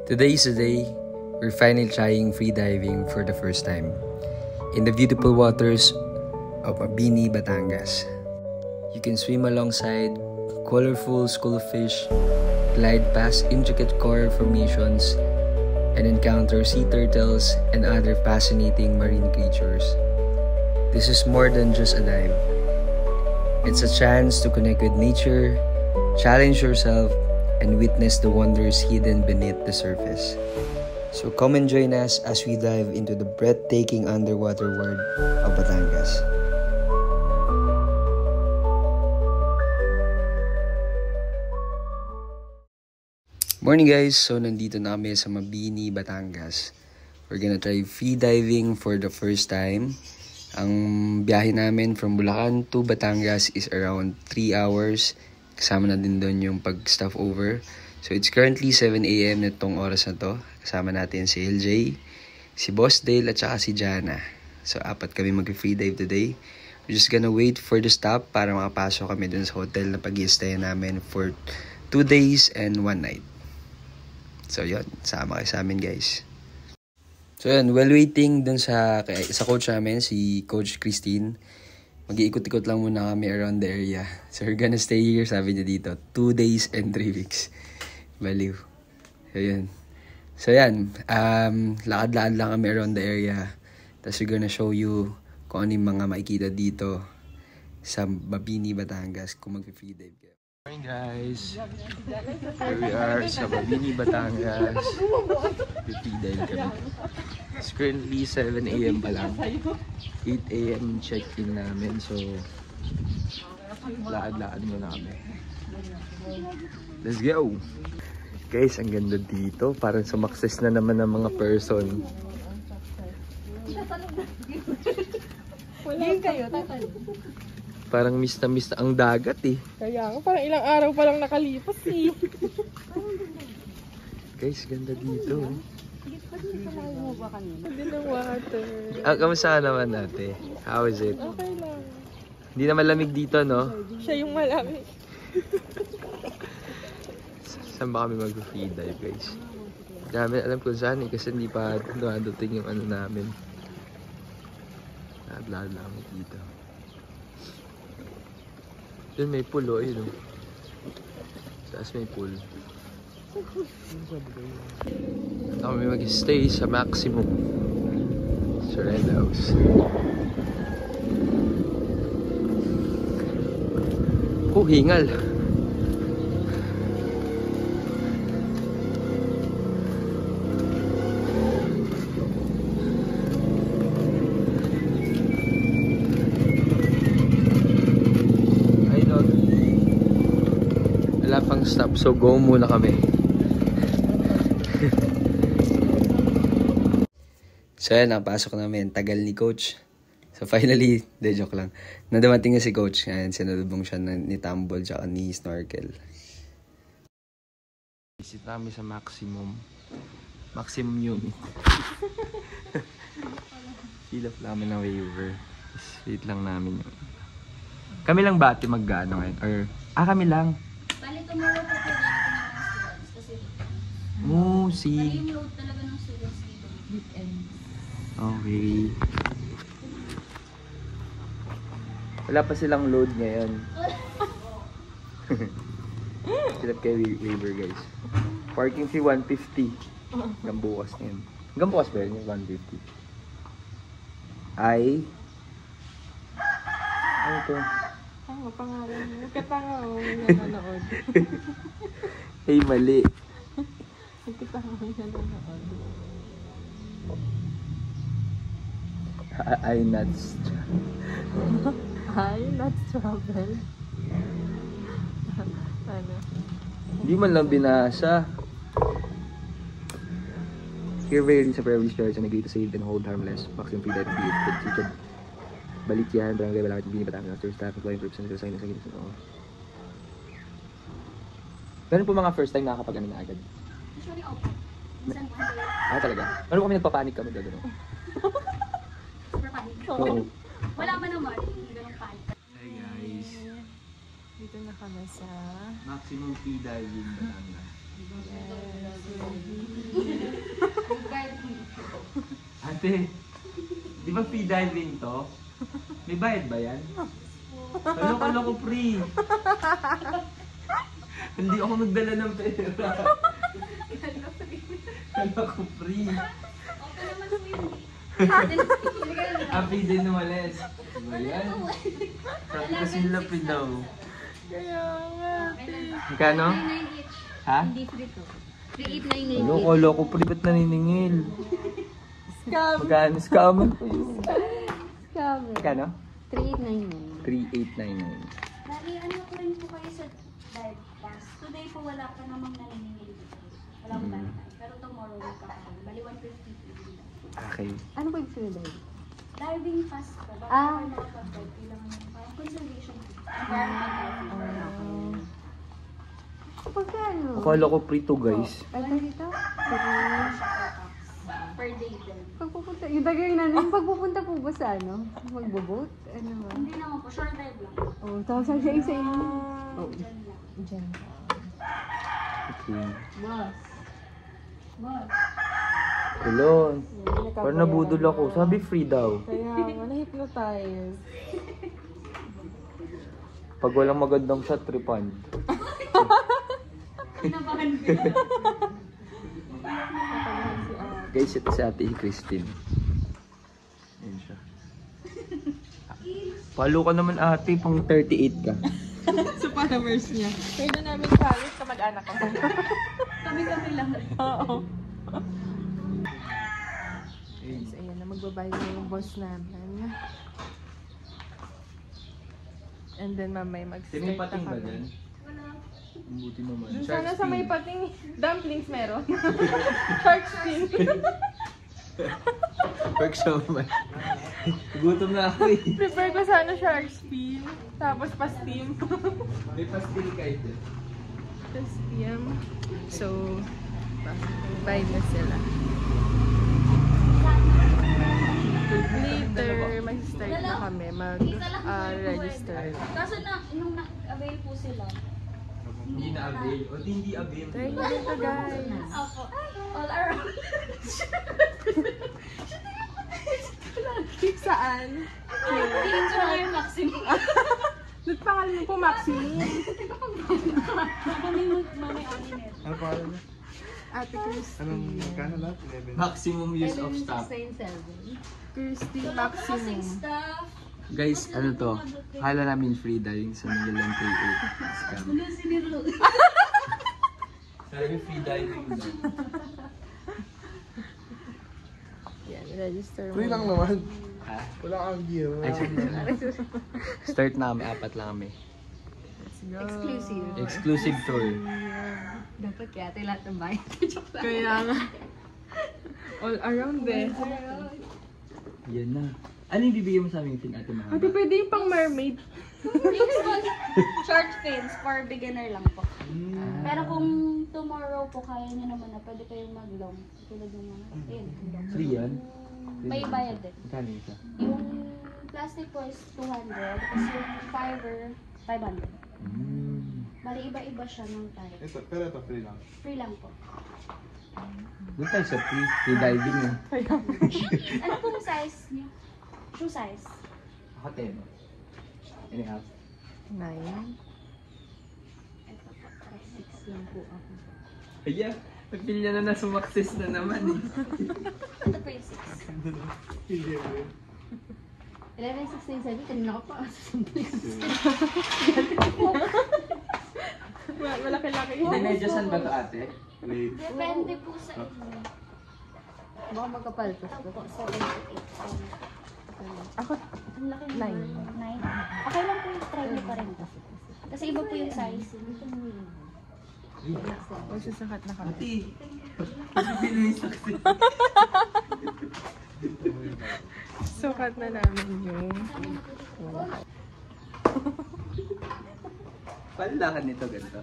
Today is the day we're finally trying free diving for the first time in the beautiful waters of Mabini, Batangas. You can swim alongside colorful school of fish, glide past intricate coral formations, and encounter sea turtles and other fascinating marine creatures. This is more than just a dive. It's a chance to connect with nature, challenge yourself, and witness the wonders hidden beneath the surface. So come and join us as we dive into the breathtaking underwater world of Batangas. Morning guys! So nandito na kami sa Mabini, Batangas. We're gonna try free diving for the first time. Ang biyahe namin from Bulacan to Batangas is around 3 hours. Kasama na din doon yung pag-stop over. So it's currently 7 AM na itong oras na to. Kasama natin si LJ, si Boss Dale at saka si Jana. So 4 kami mag-free dive today. We're just gonna wait for the stop para makapasok kami dun sa hotel na pag-i-stay namin for 2 days and 1 night. So yun, sama kayo sa amin guys. So yun, while waiting dun sa coach namin, si Coach Christine, mag-iikot-ikot lang muna kami around the area. So we're gonna stay here, sabi niya dito, 2 days and 3 weeks. Baliw. So yun. So yan, lakad-lakad lang kami around the area. Tapos we're gonna show you kung ano yung mga makikita dito sa Mabini, Batangas kung mag-free dive kayo. Morning guys! Here we are sa Mabini, Batangas. Free dive kami. It's currently 7 AM pa lang. 8 AM check-in namin. So, lakad-lakad muna kami. Let's go! Guys, ang ganda dito. Parang sumakses na naman ng mga person. Wala kayo, tatalo. Parang miss na ang dagat eh. Kaya nga, parang ilang araw pa lang nakalipas eh. Guys, ganda dito. Hindi ng water. Kamusta naman natin? How is it? Okay lang. Hindi na malamig dito, no? Siya yung malamig. Saan ba kami mag-free dive, guys? Dami alam kung saan eh, kasi hindi pa dumating yung ano namin. Lahat lang dito. Doon may pool, oh, yun, oh. Taas may pool. Ako may mag-stay sa Maximum Red House. Oh, hingal. Wala pang stop, so go muna kami. So yan, napasok namin. Tagal ni Coach. So finally, joke lang. Nadating na si Coach. Ngayon, sinalubong siya ni Tumble tsaka ni Snorkel. Visit namin sa Maximum Unit. Fill up namin ng waiver. Wait lang namin yun. Kami lang ba ate mag-ano ngayon? Or, kami lang. Bali, tomorrow po po natin ng students kasi bali yung load talaga ng students dito weekend. Okay. Wala pa silang load ngayon. Silap kayo waiver guys. Parking fee 150. Hanggang bukas na yun. Hanggang bukas ba yun yung 150? Ay. Ano to? Tanga, pangalan mo. Katanga mo, may nanonood. Hey, mali. Katanga mo, may nanonood. I nuts. Ay, not trouble. Ano? Hindi man lang binasa. Here very sa privilege charge and agree to save and hold harmless. Maximum free dive period. Featured balik yan. Barangay Balakit Bini Batangas. After staff employing groups and sign na sa gilid. Meron po mga first time nakakapag-ano na agad. Usually, opo. Minsan po. Talaga? Meron po kami nagpapanik kami gano'n. Super panic. Oo. Wala pa naman. Ganun panic. Hey guys. Dito na kami sa Maximum free diving Batangas. Ate, di ba free diving to? May bayad ba yan? Kalo ko free. Hindi ako nagdala ng pera. Kalo ko free. Okay naman po yun. Happy din umalis. Ayan. Sabi kasi nila free daw. Kaya nga. Magkano? 99 each. Ha? Hindi free to. 3899 Kalo ko free, ba't naniningil? Scam. Magkano? Scammer ko yun. Scam. Magkano? 3899. 3899. Bali, ano po rin po kayo sa dive pass. Today po wala pa namang naniningil dito. Wala ko ba? Pero tomorrow will kakaroon. Bali, 150 po. Okay. Ano ba yung sinunod? Diving pass po. Bago Ah. kayo makapag-dive, kailangan yung parang conservation po. Environmental. Pagkano? Akala ko free to guys. Ay, dito? Per day din. Pagpupunta, yung tagay na nung pagpupunta po ba sa ano? Magbo-boat? Ano ba? Hindi naman po, short dive lang. Oh, tapos siya sa inyo. Oh, Diyan lang. dyan. Okay. Boss. Boss. Kulon. Parang nabudol ako. Sabi free daw. Kaya nga, na-hypnotize. Pag walang magandang shot, refund. Kinabahan ko yun. Guys, ito si Ate Christine. Ayan siya. Palo ka naman ate, pang 38 ka. So, followers niya. Pwede namin followers ka mag-anak ko. Kami-kami lang rin. Oo. So, ayan na, magbabayad na yung boss namin. And then, mamay mag-start Sino yung na pating ba kami. dyan? Ang buti naman. Dun Shark sana sa may fin. pating dumplings meron. Shark fin. Perk naman. Gutom na ako eh. Prepare ko sana shark fin. Tapos pa-steam. May pastil kayo dyan. Pa-steam. So, bayad na sila. Later, mag-start na kami mag-register. Kaso na, nung nag-avail po sila, Hindi na avail. O hindi avail. Try nyo dito guys. Opo. All around. Saan? Tingin ko na kayo maximum. Doon pangalan mo po, Maxine. Mamay Aminet. Ano pangalan niya? Ate Christy. Anong magkano lahat? 11? Maximum use of stock. Christy Wala po kasing Maximum. staff. Guys, ano to? Hala namin free diving sa Manila 38. Scam. Wala siniro. Sabi free diving na. Yan, register mo. Free lang naman. Ha? Wala kang gear. Ay, start na kami. 4 lang kami. Let's go. Exclusive. Exclusive tour. Dapat kaya tayo lahat ng bayan. Joke lang. Kaya nga. All around eh. Yan na. Ano yung bibigyan mo sa amin, Ate Mahal? Ate, pwede yung pang mermaid. Yung short fins for beginner lang po. Pero kung tomorrow po kaya nyo naman na pwede kayong mag-long. Tulad ng mga, ayun, long. Free yan? May bayad din. Magkano isa? Yung plastic po is 200, tapos yung fiber, 500. Bali, iba-iba siya ng type. Ito, pero ito free lang. Free lang po. Doon tayo sa free. Free diving eh. Ano pong size niyo? Shoe size? Ako 10. Anyhow. 9. Ito po, 6 lang po ako. Aya, nagpilya na sumakses na naman eh. Ito po yung 6. Hindi mo yun. 11, 16, 17, kanina ko pa. Malaki-laki yun. Pinamedyasan ba ito ate? Wait. Depende po sa inyo. Baka magkapaltos. Ito po, 7 to 8. Ako, Ang laki ng 9. 9. Okay lang po yung try niyo pa rin. Kasi iba po yung size. magsasakat na kami. Ate, pagpipili yung sakses. Sukat na namin yung... Paano nito ganito?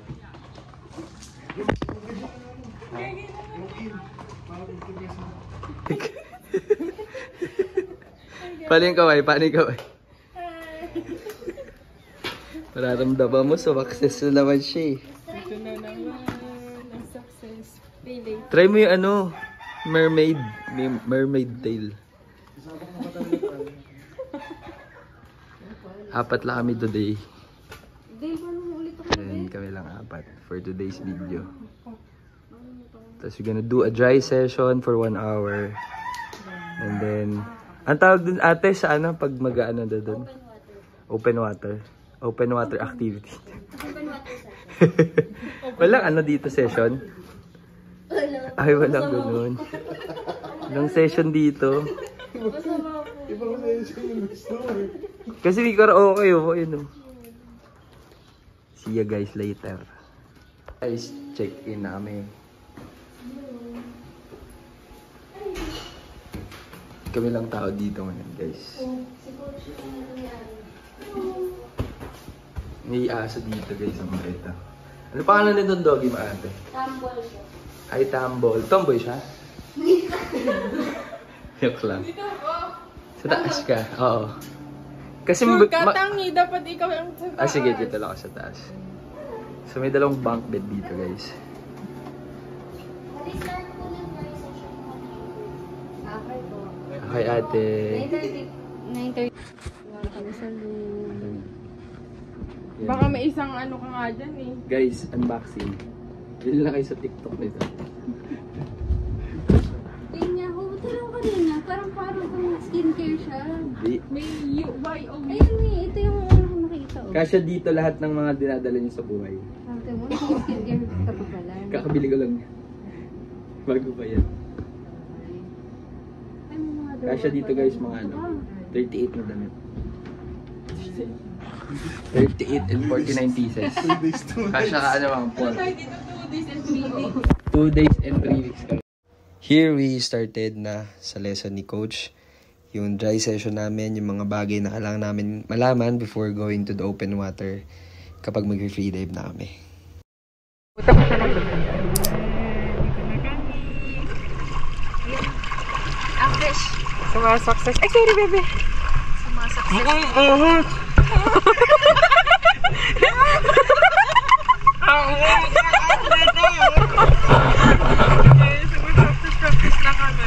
Paano yung kaway? Paano yung kaway? Mararamdaman mo, sumakses na naman siya eh. Ito na naman. Ang Try mo yung ano, mermaid. May mermaid tail. Apat lang kami today. Dave, ano ulit ako? And kami lang apat for today's video. Tapos we're gonna do a dry session for 1 hour. And then, ang tawag dun ate sa ano, pag mag-ano na dun? Open water. Open water activity. Open water session. Walang ano dito session? Ay, walang ganun. Walang session dito. Ibang session yung gusto eh. Kasi may karaoke oh, ayun oh. See ya guys later. Guys, check in namin. Kami lang tao dito ngayon guys. May aso dito guys ang makita. Ano pangalan nito doggy mo ate? Tambol po. Ay, Tambol. Tomboy siya? Joke lang. Sa taas ka? Oo. Kasi Sure ka, tangi. Dapat ikaw yung sa taas. Ah, sige. Dito lang ako sa taas. So, may dalawang bunk bed dito, guys. Restart po ng dry session. Okay po. Okay, ate. 9:30. Wala kami sa room. Baka may isang ano ka nga dyan eh. Guys, unboxing. Bili lang kayo sa TikTok nito. Tingnan niya, tulaw ka rin niya. Parang kung skincare siya. Hindi. May UYO. Ayun eh, ito yung ano ko nakita. Oh. Kasya dito lahat ng mga dinadala niyo sa buhay. Sabi mo, skincare ka pa pala. Kakabili ko lang. Bago pa yan. Ay, may mga Kasya dito guys, mga ano. 38 na damit. 38 and 49 pieces. Kasya ka ano mga pork. Dito 2 days and 3 days. 2 days and 3 weeks kami. Here we started na sa lesson ni Coach. Yung dry session namin, yung mga bagay na kailangan namin malaman before going to the open water kapag mag-free dive na kami. Ang fish. Sumasaksak. Ay, sorry, bebe. Practice na kami.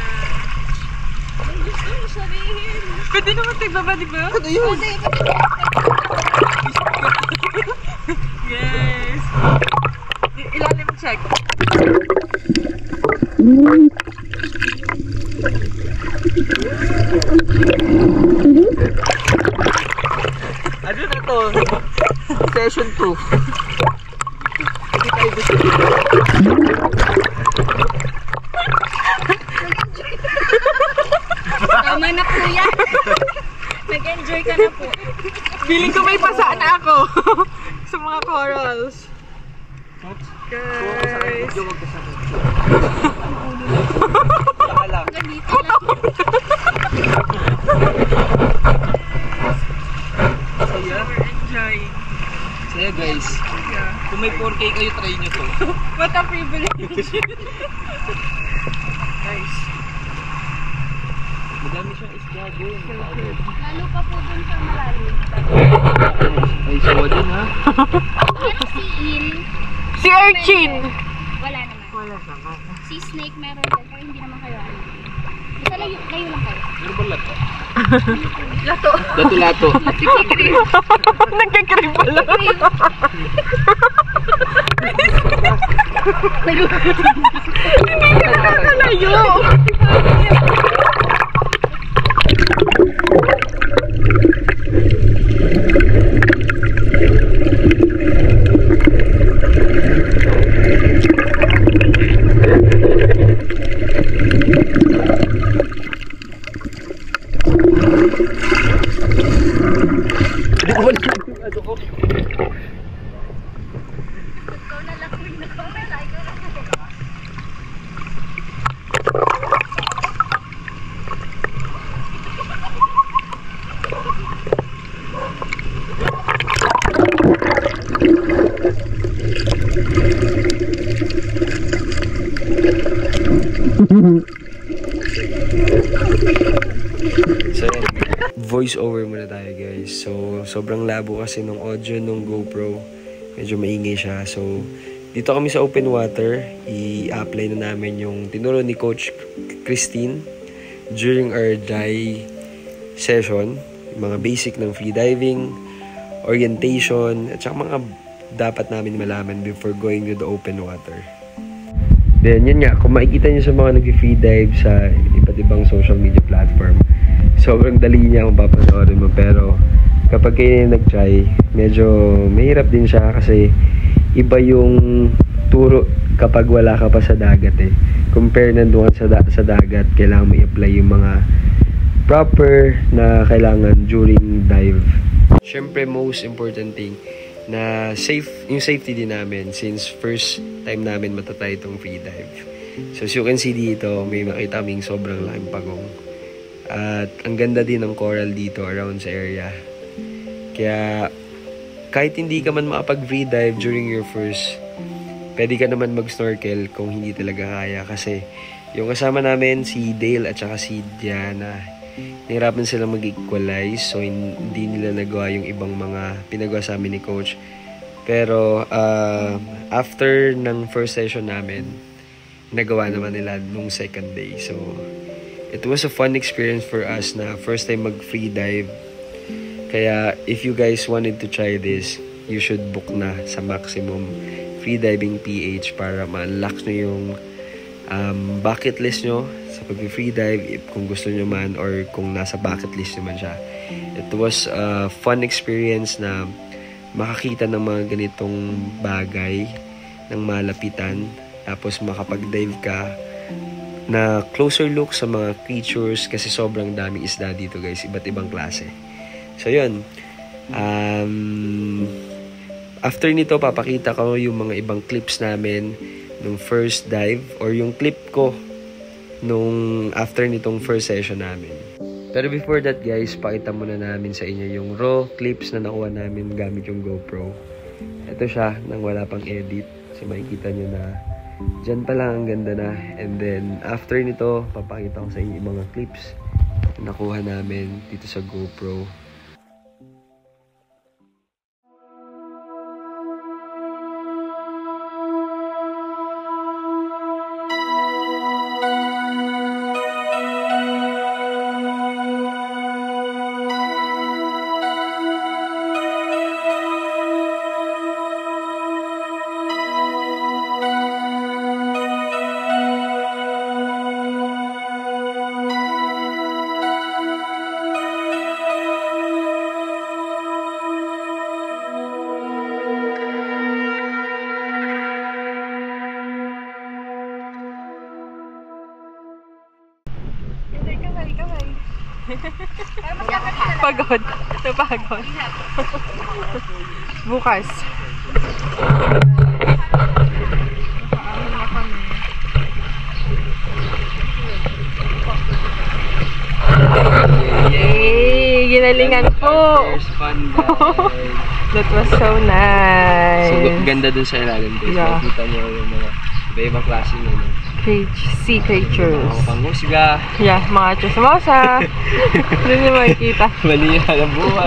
Gusto mo sabihin. Pwede naman tagbaba, di ba? Ano yun? Yes. Ilalim check. Ano na to? Session 2. Hindi tayo gusto. Tama na po yan. Nag-enjoy ka na po. Feeling ko may pasa na ako sa mga corals. Guys. Ganito lang. We're enjoying. Saya guys. Yeah. Kung may 4K kayo, try nyo to. What a privilege. Guys. Madami siyang isda doon. Lalo pa po dun sa malalim. Ay, sawa din ha. Pero si eel, Si Urchin. wala naman. Wala naman. Si snake meron din, pero hindi naman kayo ano. Basta layo lang kayo. Meron ba lato? Lato. Lato-lato. Nagkakrim pala. Hindi ka nakakalayo. So, voice over muna tayo guys. So, sobrang labo kasi nung audio nung GoPro. Medyo maingay siya. So, Dito kami sa open water. I-apply na namin yung tinuro ni Coach Christine during our dry session. Yung mga basic ng free diving, orientation, at saka mga dapat namin malaman before going to the open water. Then, yun nga, kung makikita nyo sa mga nag-free dive sa iba't ibang social media platform, sobrang dali niya kung papanoorin mo. Pero, kapag kayo nag-try, medyo mahirap din siya kasi iba yung turo kapag wala ka pa sa dagat eh. Compare nandun sa dagat, kailangan mo i-apply yung mga proper na kailangan during dive. Siyempre, most important thing, na yung safety din namin since first time namin matatry itong free dive. So as you can see dito, may makita kaming sobrang laking pagong. At ang ganda din ng coral dito around sa area. Kaya kahit hindi ka man makapag-free dive during your first, pwede ka naman mag-snorkel kung hindi talaga kaya. Kasi yung kasama namin, si Dale at saka si Diana, nahirapan sila mag-equalize, so hindi nila nagawa yung ibang mga pinagawa sa amin ni Coach. Pero after ng first session namin, nagawa naman nila nung second day. So it was a fun experience for us na first time mag-free dive. Kaya if you guys wanted to try this, you should book na sa Maximum Free Diving PH para ma-unlock nyo yung bucket list nyo sa pag-free dive kung gusto nyo man or kung nasa bucket list nyo man siya. It was a fun experience na makakita ng mga ganitong bagay ng malapitan, tapos makapag-dive ka na closer look sa mga creatures kasi sobrang daming isda dito guys, iba't ibang klase. So yun, after nito papakita ko yung mga ibang clips namin nung first dive or yung clip ko nung after nitong first session namin. Pero before that guys, pakita muna namin sa inyo yung raw clips na nakuha namin gamit yung GoPro. Ito siya nang wala pang edit. So makikita nyo na dyan pa lang ang ganda na. And then after nito, papakita ko sa inyo yung mga clips na nakuha namin dito sa GoPro. Pagod. Napagod. Bukas. Yay! Ginalingan po! There's fun guys. That was so nice. So ganda dun sa ilalim guys. Yeah. Makikita nyo yung mga iba-ibang klase nyo. Sea creatures. Mga pangusga. Yeah, mga chismosa. Doon yung makikita. Mali na buha.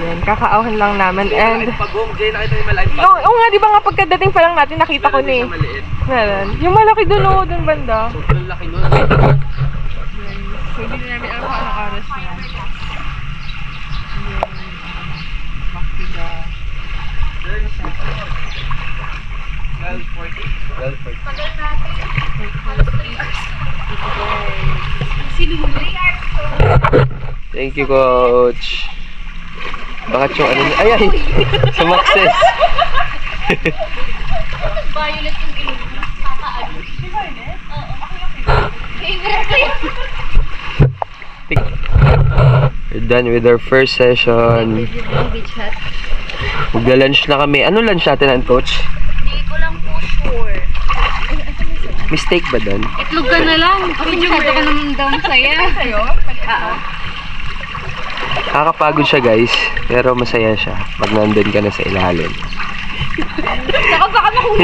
Yan, kakaawan lang namin. And Pagong, Jay, nakita yung malaking pagong. oo nga, di ba nga pagkadating pa lang natin, nakita ko na eh. Maliit. Meron. Yung malaki doon o, doon banda. Sobrang laki nun. So, hindi namin alam kung anong oras na. Yung Maktiga. 12:40. Thank you, Coach. Bakit yung ano? Ay, ay! Sumakses! Violet yung ilong mo. Kakaano. Violet? Oo. Favorite ko yun. We're done with our first session. Beach hut. Magla-lunch na kami. Ano lunch natin, Coach? Hindi ko lang po sure. Mistake ba doon? Itlog ka na lang. Kasi masyado ka naman daw masaya. Sa'yo? Oo. Nakakapagod siya, guys. Pero masaya siya pag nandun ka na sa ilalim. Saka baka mahulog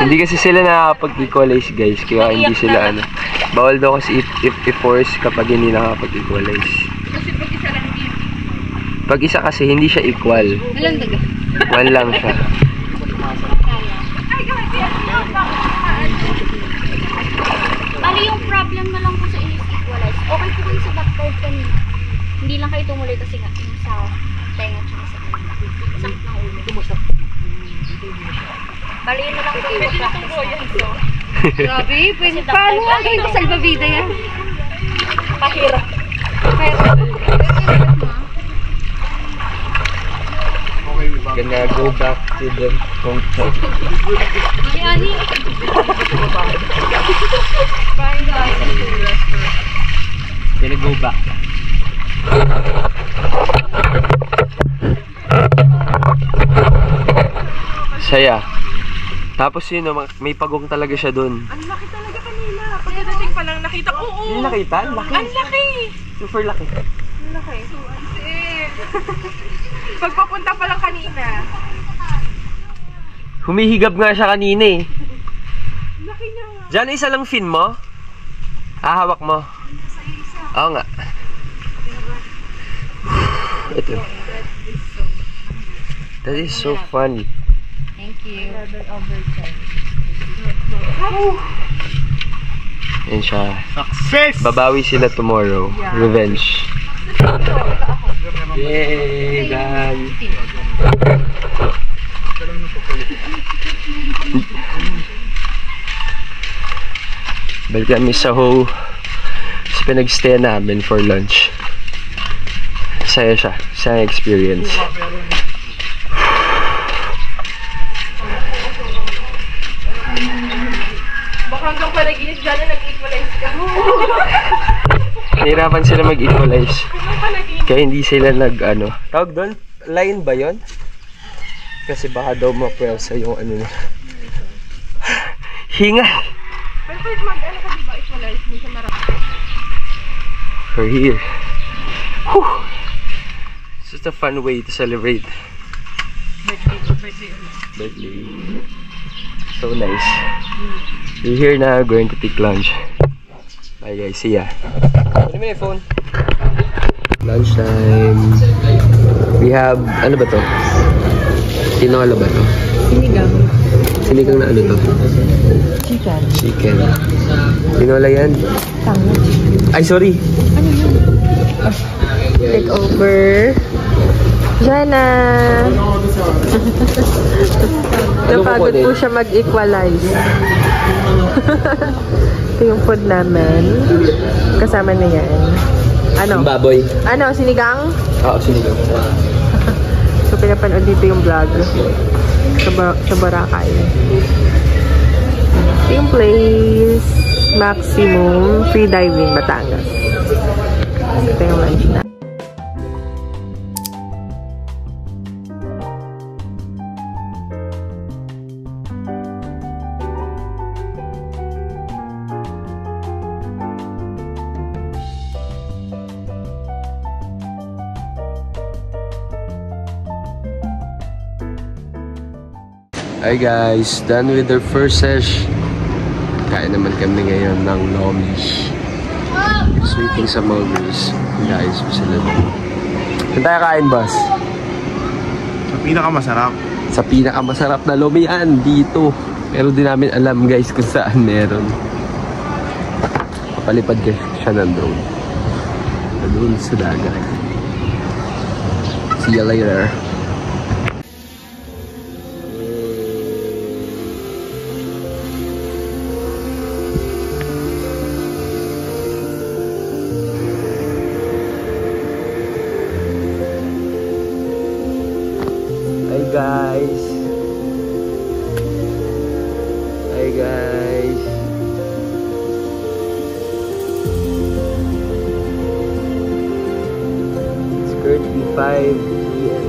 Hindi kasi sila nakakapag-equalize, guys. Kaya hindi sila ano. Bawal daw kasi i-force kapag hindi nakakapag-equalize. Kasi pag isa lang hindi. Pag isa kasi hindi siya equal. Walang daga. 1 lang siya. Bali yung problem na lang po sa equalize. Okay po kayo sa backtard kanina. Hindi lang kayo tumuloy kasi nga yung sa tenga tsaka sa kanina. Sakit ng ulo. Bali yun na lang po yung practice. Grabe, pwede paano ang gawin ko salbabida yan? Pahirap. Gonna go back to the hotel. Ani. Gonna go back. Saya. Tapos yun, may pagong talaga siya dun. Ang laki talaga kanina. Pagkadating pa lang nakita ko. Oo. Hindi nakita? Laki. Ang laki. Super laki. Ang laki. Pagpapunta pa lang kanina. Humihigab nga siya kanina eh. Laki niya nga. Diyan, isa lang fin mo. Hawak mo. Oo nga. Ito. That is so funny. Thank you. Yan siya. Success! Babawi sila tomorrow. Revenge. Yay, guys. Balik kami sa Ho. Kasi pinag-stay namin for lunch. Saya siya. Sayang experience. Baka hanggang panaginip dyan na nag-equalize ka. Nahirapan sila mag-equalize. Kaya hindi sila ano. Tawag doon? Line ba yon? Kasi baka daw mapwersa yung ano nila. Hinga! Pero pwede mag-ano ka diba equalize mo sa marami? We're here. Whew! It's just a fun way to celebrate. Birthday. So nice. We're here now, going to take lunch. Bye guys, see ya. Ano mo yung phone? Lunchtime. We have, ano ba to? Tinola ba to? Sinigang. Sinigang na ano to? Chicken. Chicken. Tinola yan? Tango. Ay, sorry. Ano yun? Take over. Jana! Napagod po siya mag-equalize. Ito yung food namin. Kasama na yan. Ano? Baboy. Ano? Sinigang? Oo, sinigang. So, pinapanood dito yung vlog. Sa Boracay. Ito yung place. Maximum Free Diving, Batangas. Ito yung lunch na. Hi guys, done with our first sesh. Kain naman kami ngayon ng lomi. Just waiting sa Mulgrews. Guys, sila doon. Saan tayo kain, boss? Sa pinakamasarap. Sa pinakamasarap na lomihan dito. Pero di namin alam guys kung saan meron. Papalipad kayo siya ng drone. Doon sa dagat. See you later. Guys, hi guys. It's currently 5 p.m.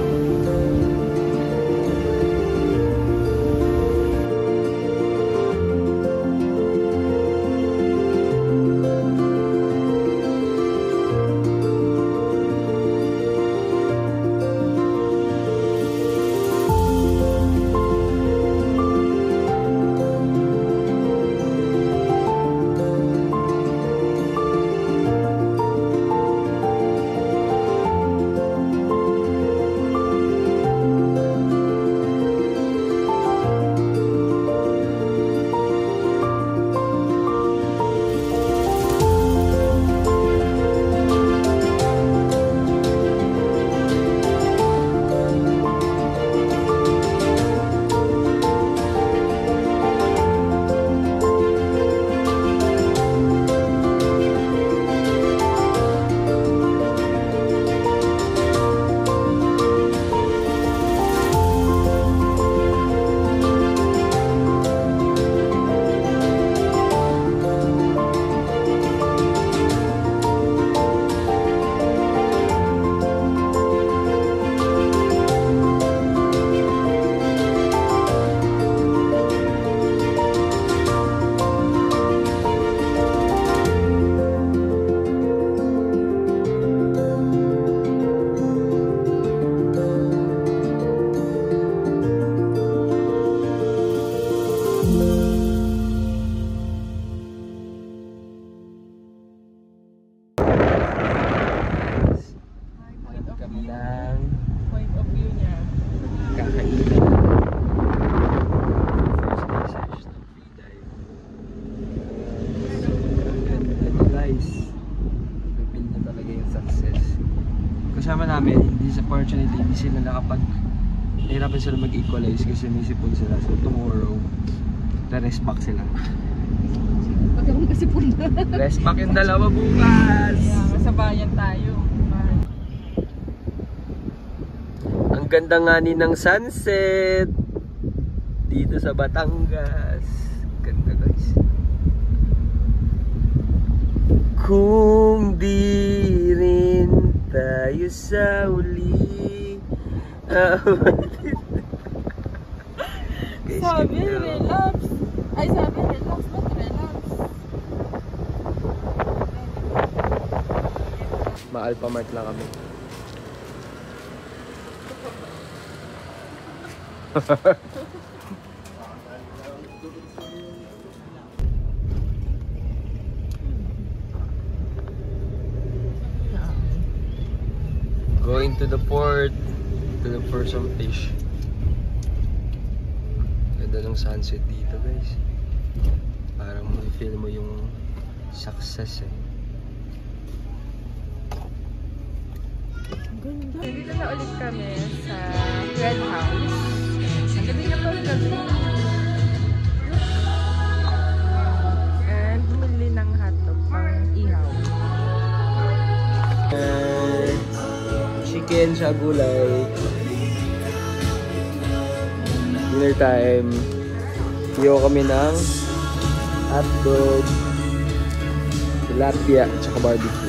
kasama namin, unfortunately, hindi sila nahirapan sila mag-equalize kasi may sipon sila. So tomorrow, rest back sila. Pag ako nakasipon na. Rest back yung dalawa bukas! Kasabayan tayo. Ang ganda nga ni ng sunset dito sa Batangas. Ganda guys. Kung di rin tayo sa uli. Sabi, relax. Ay, sabi, relax. Ba't relax? Ma-Alpha Mart lang kami. Going to the port to look for some fish. Ganda ng sunset dito guys. Parang feel mo yung success eh. Dito na ulit kami sa Red House. Ang gabi na po kami. And bumili ng hotdog pang ihaw. Chicken sa gulay. Dinner time. Iyo kami ng hotdog, tilapia, at saka barbecue.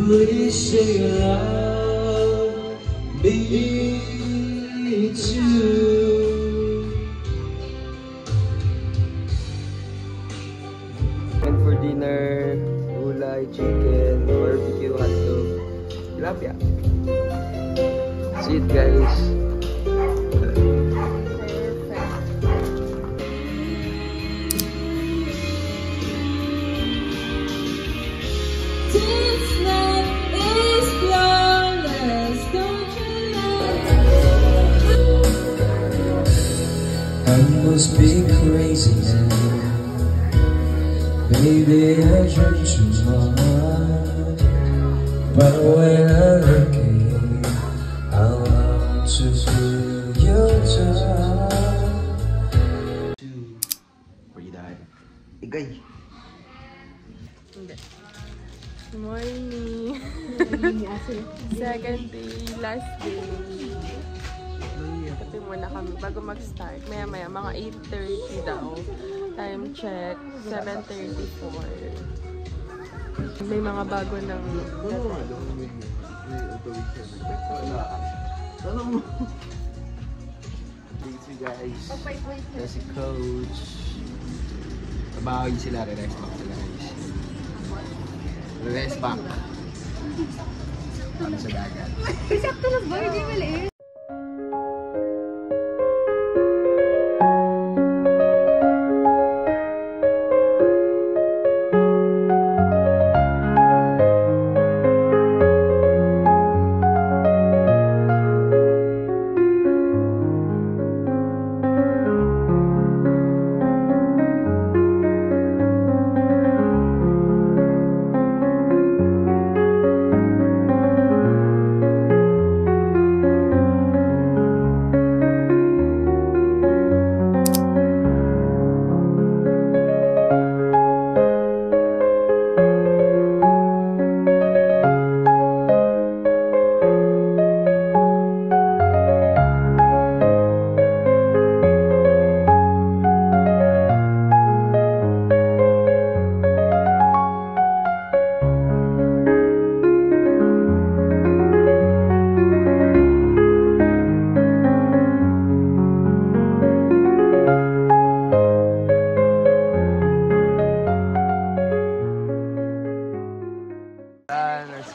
Please say love me too. And for dinner, gulay, chicken, barbecue, hotdog, tilapia. See it guys. I must be crazy now. Baby, I drink too much. But when I look at you, I want to feel your touch. Free dive. Igay. Good morning. Second day, last day. Kape muna kami bago mag-start. Maya-maya, mga 8:30 daw. Time check, 7:34. May mga bago ng... Thank you guys. That's si coach. Trabahoin sila, relax back sila guys. Relax back. Kami sa dagat. Sakto na ba? Hindi maliit.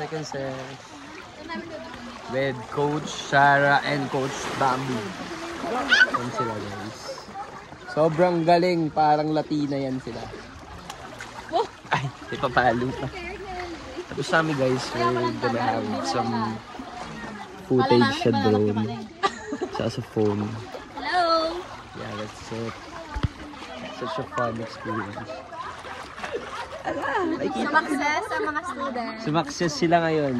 Second set with Coach Sarah and Coach Bambi. Yan sila guys. Sobrang galing, parang Latina yan sila. Ay, ipapalo pa. Tapos sa amin guys, we're gonna have some footage sa drone. Sa phone. Hello! Yeah, that's it. such a fun experience. Sumakses sa mga students. Sumakses sila ngayon.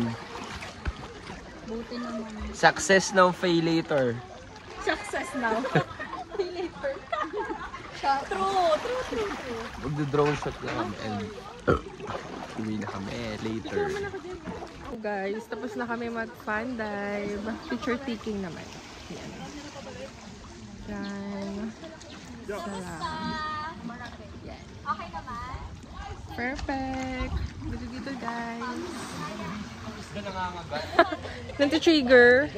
Buti naman. Success now, fail later. Success now. Later. True. Magdo-drone shot na kami and uwi na kami later. So guys, tapos na kami mag-fun dive. Picture taking naman. Yan. Yan. Salamat. Yan. Okay naman. Perfect. Dito guys. Nag-trigger.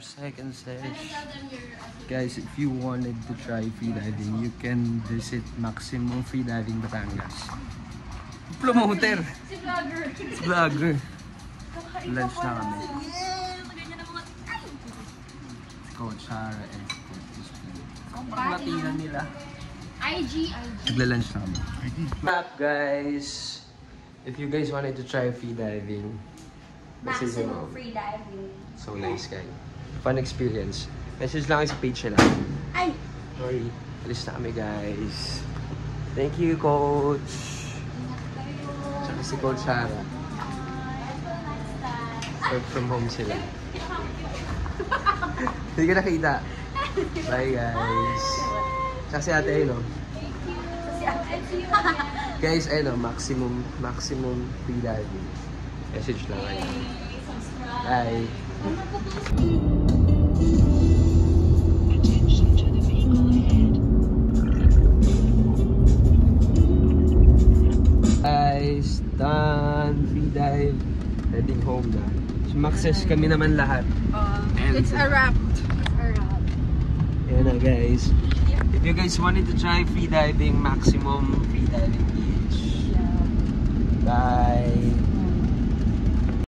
Second session. Guys, if you wanted to try freediving, you can visit Maximum Freediving Batangas. Promoter! Si vlogger. Lunch na kami. Coach Sarah and Pagmatinan nila. IG. Nagla-lunch na kami. What's up guys? If you guys wanted to try freediving, message mo. Maximum free diving. So nice guy. Fun experience. Message lang sa page nila. Ay! Sorry. Alis na kami guys. Thank you coach. Tsaka si Coach Sarah. Work from home sila. Hindi ka nakita. Bye guys. Tsaka si ate ayun o. Guys ayun o. Maximum free diving. Message lang kayo. Bye. Guys, done. Free dive. Heading home na. Sumakses kami naman lahat. It's a wrap. Ayan na guys. If you guys wanted to try free diving, Maximum Free Diving Beach. Bye.